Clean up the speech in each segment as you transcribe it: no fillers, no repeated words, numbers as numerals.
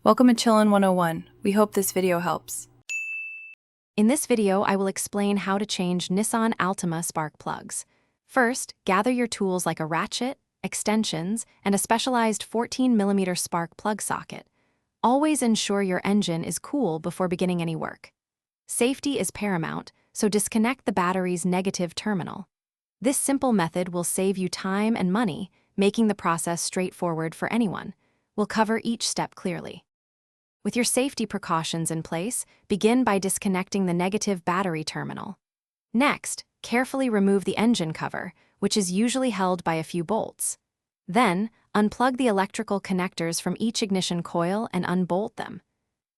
Welcome to Chillin' 101. We hope this video helps. In this video, I will explain how to change Nissan Altima spark plugs. First, gather your tools like a ratchet, extensions, and a specialized 14mm spark plug socket. Always ensure your engine is cool before beginning any work. Safety is paramount, so disconnect the battery's negative terminal. This simple method will save you time and money, making the process straightforward for anyone. We'll cover each step clearly. With your safety precautions in place, begin by disconnecting the negative battery terminal. Next, carefully remove the engine cover, which is usually held by a few bolts. Then, unplug the electrical connectors from each ignition coil and unbolt them.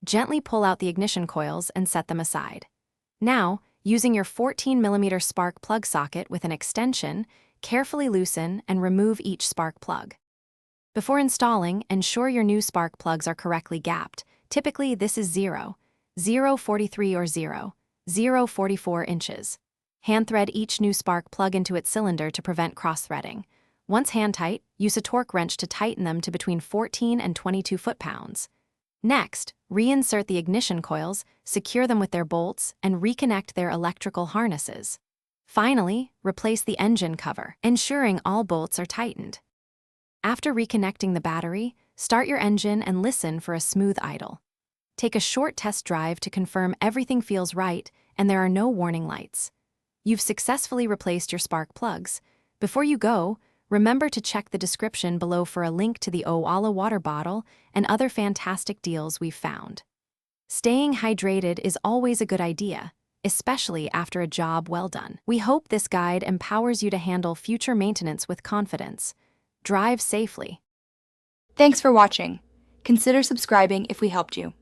Gently pull out the ignition coils and set them aside. Now, using your 14mm spark plug socket with an extension, carefully loosen and remove each spark plug. Before installing, ensure your new spark plugs are correctly gapped. Typically, this is 0.43 or 0.44 inches. Hand thread each new spark plug into its cylinder to prevent cross-threading. Once hand-tight, use a torque wrench to tighten them to between 14 and 22 foot-pounds. Next, reinsert the ignition coils, secure them with their bolts, and reconnect their electrical harnesses. Finally, replace the engine cover, ensuring all bolts are tightened. After reconnecting the battery, start your engine and listen for a smooth idle. Take a short test drive to confirm everything feels right and there are no warning lights. You've successfully replaced your spark plugs. Before you go, remember to check the description below for a link to the Owala water bottle and other fantastic deals we've found. Staying hydrated is always a good idea, especially after a job well done. We hope this guide empowers you to handle future maintenance with confidence. Drive safely. Thanks for watching. Consider subscribing if we helped you.